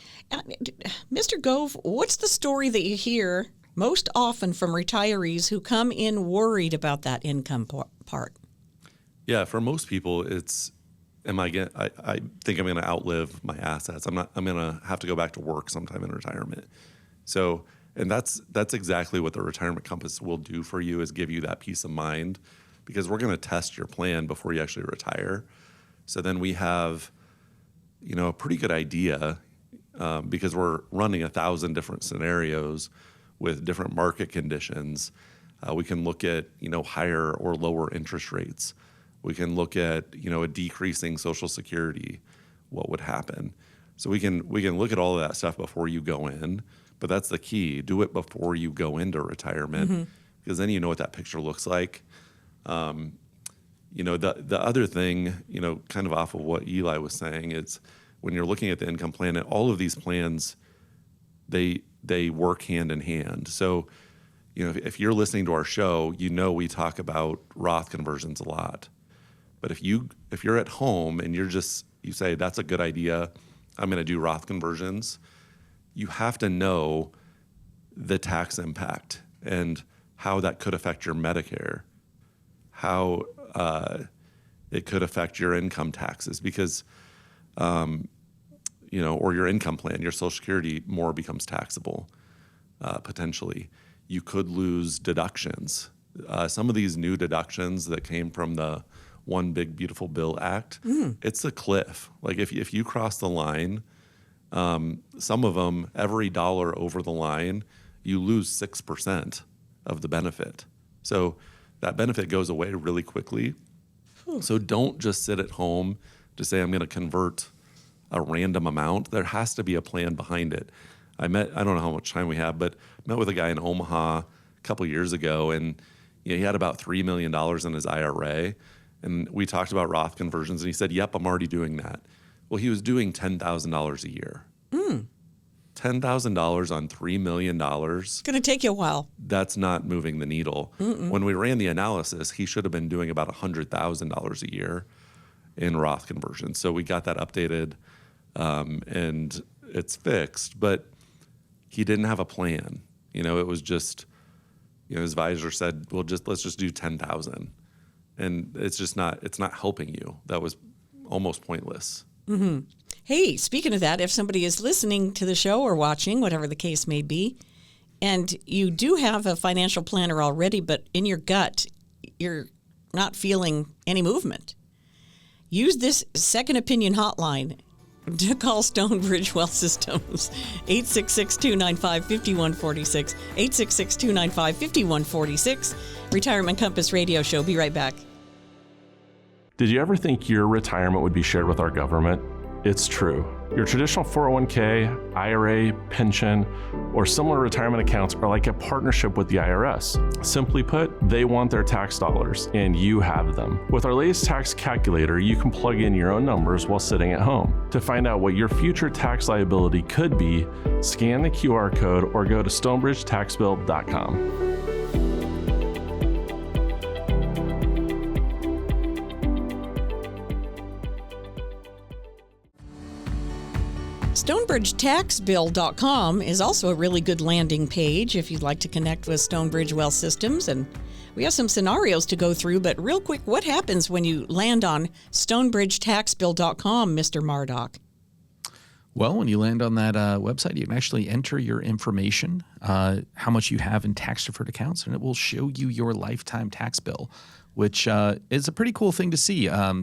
Mr. Gove, what's the story that you hear most often from retirees who come in worried about that income part? Yeah, for most people, it's, I think I'm going to outlive my assets. I'm going to have to go back to work sometime in retirement. So, and that's exactly what the Retirement Compass will do for you, is give you that peace of mind, because we're going to test your plan before you actually retire. So then we have, a pretty good idea, because we're running 1,000 different scenarios with different market conditions. We can look at, higher or lower interest rates. We can look at, a decreasing Social Security, what would happen. So we can look at all of that stuff before you go in. But that's the key. Do it before you go into retirement, because then you know what that picture looks like. The other thing, kind of off of what Eli was saying, is when you're looking at the income plan, all of these plans, they work hand in hand. So, if you're listening to our show, we talk about Roth conversions a lot. But if you're at home and you say that's a good idea, I'm going to do Roth conversions, you have to know the tax impact and how that could affect your Medicare, how it could affect your income taxes, because, or your income plan, your Social Security more becomes taxable, potentially. You could lose deductions. Some of these new deductions that came from the One Big Beautiful Bill Act, it's a cliff. Like if you cross the line, some of them, every dollar over the line, you lose 6% of the benefit. So that benefit goes away really quickly. So don't just sit at home to say, I'm going to convert a random amount. There has to be a plan behind it. I don't know how much time we have, but met with a guy in Omaha a couple years ago, and he had about $3 million in his IRA. And we talked about Roth conversions, and he said, yep, I'm already doing that. Well, he was doing $10,000 a year. $10,000 on $3 million. It's going to take you a while. That's not moving the needle. When we ran the analysis, he should have been doing about $100,000 a year in Roth conversion. So we got that updated, and it's fixed. But he didn't have a plan. It was just, his advisor said, "Well, let's just do 10,000," and it's not helping you. That was almost pointless. Hey, speaking of that, if somebody is listening to the show or watching, whatever the case may be, and you do have a financial planner already, but in your gut, you're not feeling any movement, use this second opinion hotline to call Stonebridge Wealth Systems, 866-295-5146, 866-295-5146, Retirement Compass Radio Show. Be right back. Did you ever think your retirement would be shared with our government? It's true. Your traditional 401k, IRA, pension, or similar retirement accounts are like a partnership with the IRS. Simply put, they want their tax dollars, and you have them. With our latest tax calculator, you can plug in your own numbers while sitting at home. To find out what your future tax liability could be, scan the QR code or go to stonebridgetaxbill.com. StonebridgeTaxBill.com is also a really good landing page if you'd like to connect with Stonebridge Wealth Systems. And we have some scenarios to go through, but real quick, what happens when you land on StonebridgeTaxBill.com, Mr. Mardock? Well, when you land on that website, you can actually enter your information, how much you have in tax-deferred accounts, and it will show you your lifetime tax bill, which is a pretty cool thing to see. A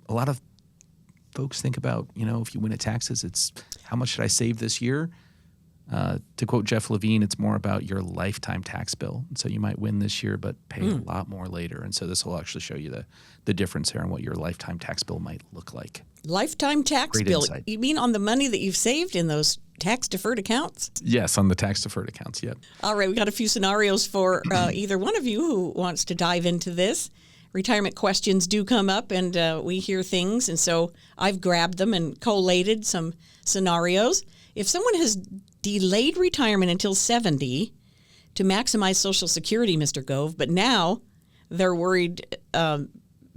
lot of folks think about, if you win at taxes, it's how much should I save this year? To quote Jeff Levine, it's more about your lifetime tax bill. And so you might win this year, but pay a lot more later. And so this will actually show you the difference here and what your lifetime tax bill might look like. Lifetime tax Great bill. insight. You mean on the money that you've saved in those tax-deferred accounts? Yes, on the tax-deferred accounts, yep. All right, we got a few scenarios for either one of you who wants to dive into this. Retirement questions do come up, and we hear things, and so I've grabbed them and collated some scenarios. If someone has delayed retirement until 70 to maximize Social Security, Mr. Gove, but now they're worried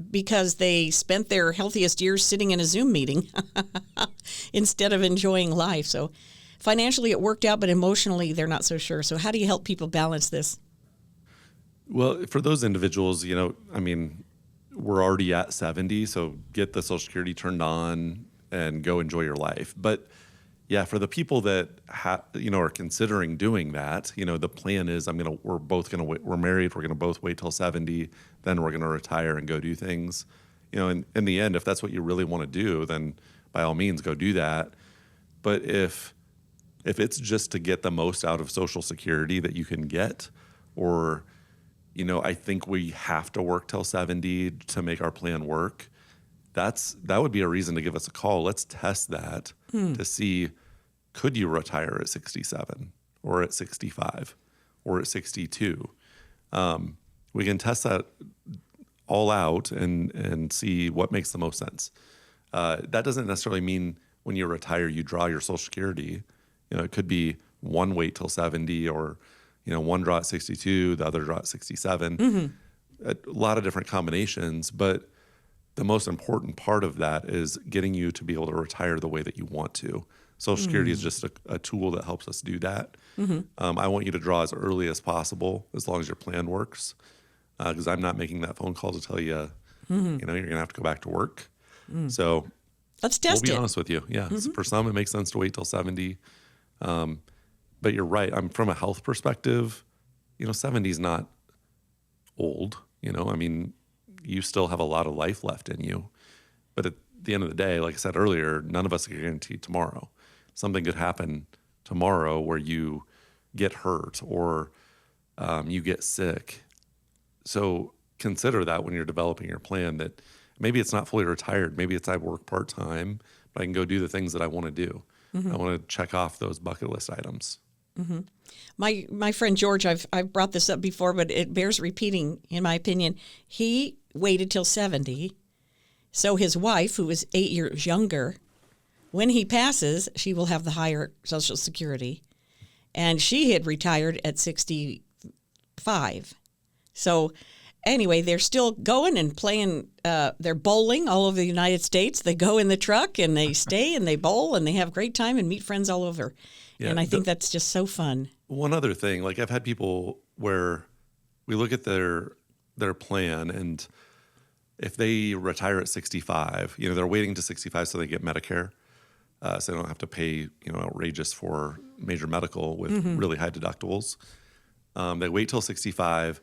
because they spent their healthiest years sitting in a Zoom meeting instead of enjoying life. So financially it worked out, but emotionally they're not so sure. So how do you help people balance this? Well, for those individuals, we're already at 70, so get the Social Security turned on and go enjoy your life. But yeah, for the people that are considering doing that, the plan is we're married, we're gonna both wait till 70, then we're gonna retire and go do things. In the end, if that's what you really want to do, then by all means go do that. But if it's just to get the most out of Social Security that you can get, or I think we have to work till 70 to make our plan work, that would be a reason to give us a call. Let's test that to see, could you retire at 67 or at 65 or at 62? We can test that all out and see what makes the most sense. That doesn't necessarily mean when you retire, you draw your Social Security. It could be one wait till 70, or one draw at 62, the other draw at 67. A lot of different combinations, but the most important part of that is getting you to be able to retire the way that you want to. Social Security is just a tool that helps us do that. I want you to draw as early as possible, as long as your plan works, because I'm not making that phone call to tell you, you're going to have to go back to work. So let's test it. We'll be honest with you. Yeah, for some, it makes sense to wait till 70. But you're right. From a health perspective, 70 is not old. You still have a lot of life left in you. But at the end of the day, like I said earlier, none of us are guaranteed tomorrow. Something could happen tomorrow where you get hurt or you get sick. So consider that when you're developing your plan, that maybe it's not fully retired. Maybe it's I work part-time, but I can go do the things that I want to do. I want to check off those bucket list items. My friend George, I've brought this up before, but it bears repeating, in my opinion. He waited till 70 So his wife, who is 8 years younger, when he passes, she will have the higher Social Security. And she had retired at 65. So anyway, they're still going and playing. They're bowling all over the United States. They go in the truck and they stay and they bowl and they have a great time and meet friends all over. Yeah, and I think that's just so fun. One other thing, like I've had people where we look at their plan, and if they retire at 65, they're waiting to 65 so they get Medicare, so they don't have to pay, outrageous for major medical with really high deductibles. They wait till 65,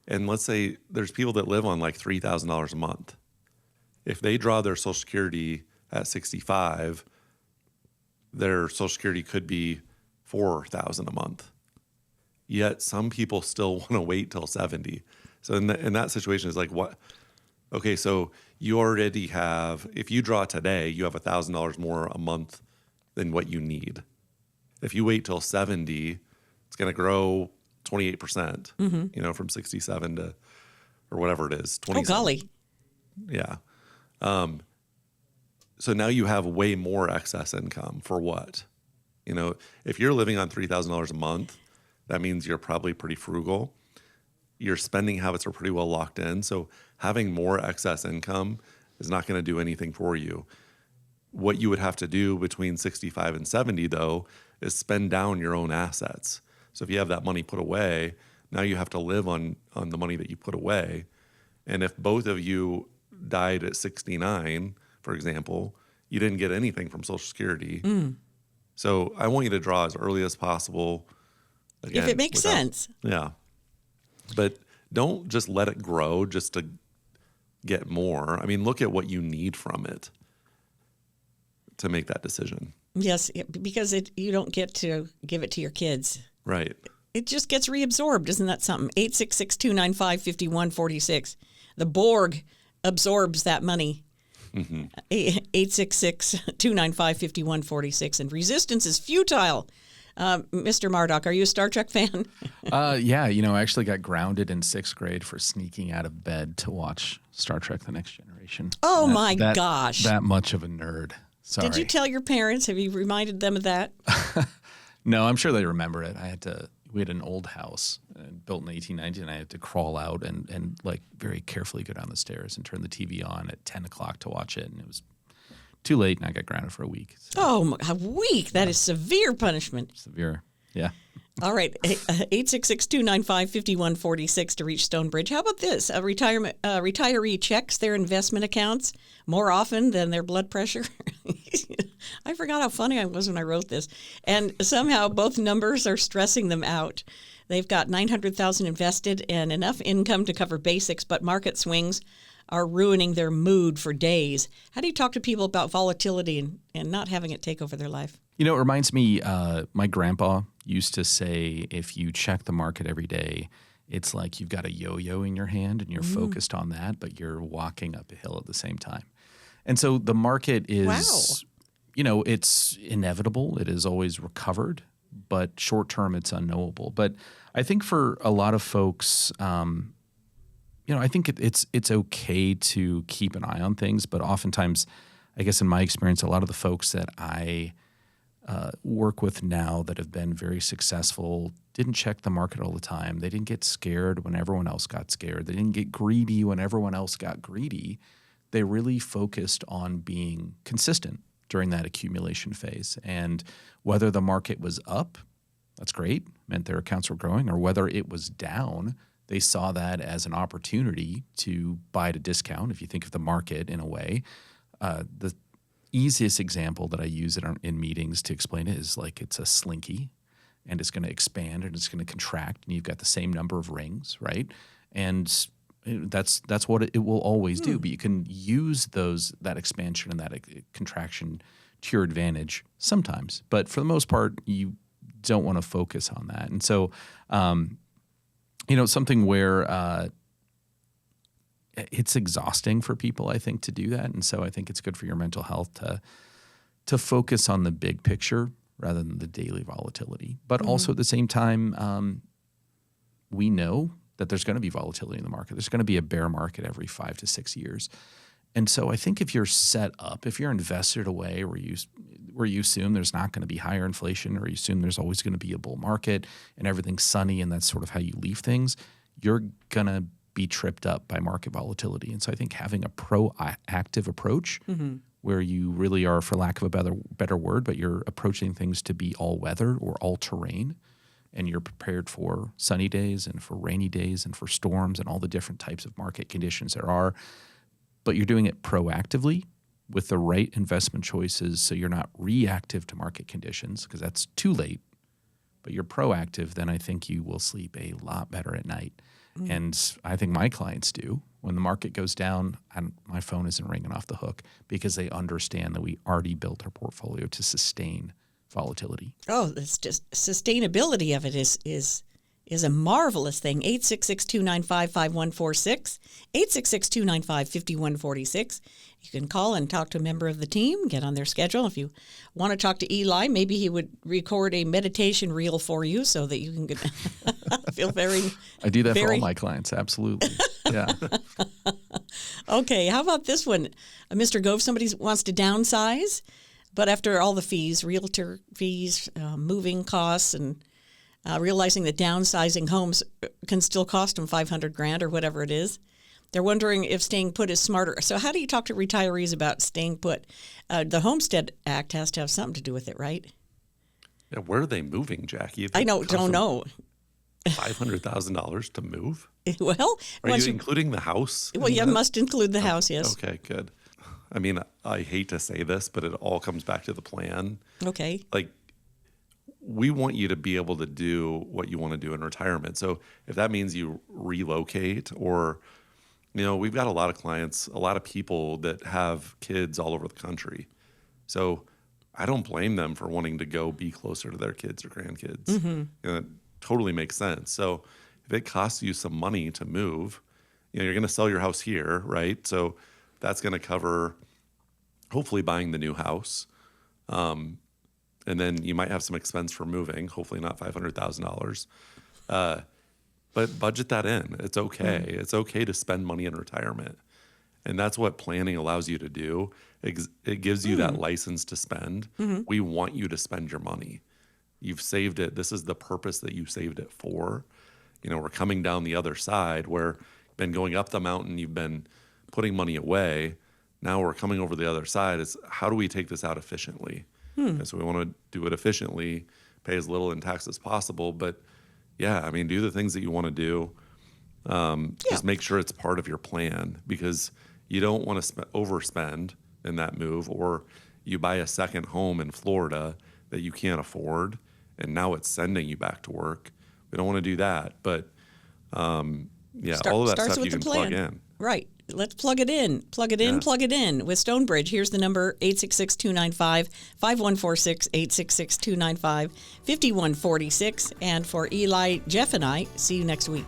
and let's say there's people that live on like $3,000 a month. If they draw their Social Security at 65, their Social Security could be $4,000 a month. Yet some people still want to wait till 70. So in that situation, it's like, what? Okay, so you already have, if you draw today, you have $1,000 more a month than what you need. If you wait till 70, it's going to grow 28%, from 67 to, or whatever it is, 27. Oh, golly. Yeah. So now you have way more excess income for what? If you're living on $3,000 a month, that means you're probably pretty frugal. Your spending habits are pretty well locked in. So having more excess income is not going to do anything for you. What you would have to do between 65 and 70, though, is spend down your own assets. So if you have that money put away, now you have to live on the money that you put away. And if both of you died at 69, for example, you didn't get anything from Social Security. So I want you to draw as early as possible. Again, if it makes sense. Yeah. But don't just let it grow just to get more. I mean, look at what you need from it to make that decision. Yes, because you don't get to give it to your kids. Right. It just gets reabsorbed. Isn't that something? 866-295-5146. The Borg absorbs that money. 866-295-5146. And resistance is futile. Mr. Mardock, are you a Star Trek fan? Yeah, I actually got grounded in 6th grade for sneaking out of bed to watch Star Trek: The Next Generation. Oh, my gosh. That much of a nerd. Sorry. Did you tell your parents? Have you reminded them of that? No, I'm sure they remember it. We had an old house built in 1890, and I had to crawl out and like very carefully go down the stairs and turn the TV on at 10 o'clock to watch it. And it was too late, and I got grounded for a week. So. Oh, a week? That is severe punishment. Severe, yeah. All right, 866-295-5146 to reach Stonebridge. How about this? Retiree checks their investment accounts more often than their blood pressure. I forgot how funny I was when I wrote this. And somehow both numbers are stressing them out. They've got $900,000 invested and enough income to cover basics, but market swings are ruining their mood for days. How do you talk to people about volatility and not having it take over their life? It reminds me, my grandpa used to say, if you check the market every day, it's like you've got a yo-yo in your hand and you're focused on that, but you're walking up a hill at the same time. And so the market is, it's inevitable. It is always recovered, but short term it's unknowable. But I think for a lot of folks, I think it's okay to keep an eye on things, but oftentimes, I guess in my experience, a lot of the folks that I work with now that have been very successful didn't check the market all the time. They didn't get scared when everyone else got scared. They didn't get greedy when everyone else got greedy. They really focused on being consistent during that accumulation phase. And whether the market was up, that's great, meant their accounts were growing, or whether it was down, they saw that as an opportunity to buy at a discount. If you think of the market in a way, the easiest example that I use in meetings to explain it is like it's a slinky, and it's going to expand and it's going to contract, and you've got the same number of rings, right? And that's what it will always do. But you can use that expansion and that contraction to your advantage sometimes. But for the most part, you don't want to focus on that. And so, something where it's exhausting for people, I think, to do that. And so I think it's good for your mental health to focus on the big picture rather than the daily volatility. But also at the same time, we know that there's going to be volatility in the market. There's going to be a bear market every 5 to 6 years. And so I think if you're set up, if you're invested away where you assume there's not going to be higher inflation, or you assume there's always going to be a bull market and everything's sunny and that's sort of how you leave things, you're going to be tripped up by market volatility. And so I think having a proactive approach where you really are, for lack of a better word, but you're approaching things to be all weather or all terrain, and you're prepared for sunny days and for rainy days and for storms and all the different types of market conditions there are, but you're doing it proactively with the right investment choices, so you're not reactive to market conditions, because that's too late, but you're proactive, then I think you will sleep a lot better at night. And I think my clients do. When the market goes down, my phone isn't ringing off the hook, because they understand that we already built our portfolio to sustain volatility. Oh, it's just sustainability of it is a marvelous thing. 866-295-5146, 866-295-5146. You can call and talk to a member of the team, get on their schedule. If you want to talk to Eli, maybe he would record a meditation reel for you so that you can feel very... I do that for all my clients, absolutely. Yeah. Okay, how about this one? Mr. Gove, somebody wants to downsize, but after all the fees, realtor fees, moving costs, and realizing that downsizing homes can still cost them $500,000 or whatever it is, they're wondering if staying put is smarter. So how do you talk to retirees about staying put? The Homestead Act has to have something to do with it, right? Yeah, where are they moving, Jackie? I don't know. $500,000 to move? Well, are you including the house? Well, you must include the house, yes. Okay, good. I mean, I hate to say this, but it all comes back to the plan. Okay. Like, we want you to be able to do what you want to do in retirement. So if that means you relocate, or, we've got a lot of clients, a lot of people that have kids all over the country. So I don't blame them for wanting to go be closer to their kids or grandkids. It totally makes sense. So if it costs you some money to move, you're going to sell your house here, right? So that's going to cover hopefully buying the new house. And then you might have some expense for moving, hopefully not $500,000. But budget that in. It's okay. It's okay to spend money in retirement. And that's what planning allows you to do. It gives you that license to spend. We want you to spend your money. You've saved it. This is the purpose that you saved it for. We're coming down the other side where you've been going up the mountain, you've been putting money away. Now we're coming over the other side. It's how do we take this out efficiently? And so we want to do it efficiently, pay as little in tax as possible. But yeah, do the things that you want to do. Just make sure it's part of your plan, because you don't want to overspend in that move, or you buy a second home in Florida that you can't afford, and now it's sending you back to work. We don't want to do that. But all of that stuff you can plug in. Right. Let's plug it in. Plug it in with Stonebridge. Here's the number, 866-295-5146, 866-295-5146. And for Eli, Jeff, and I, see you next week.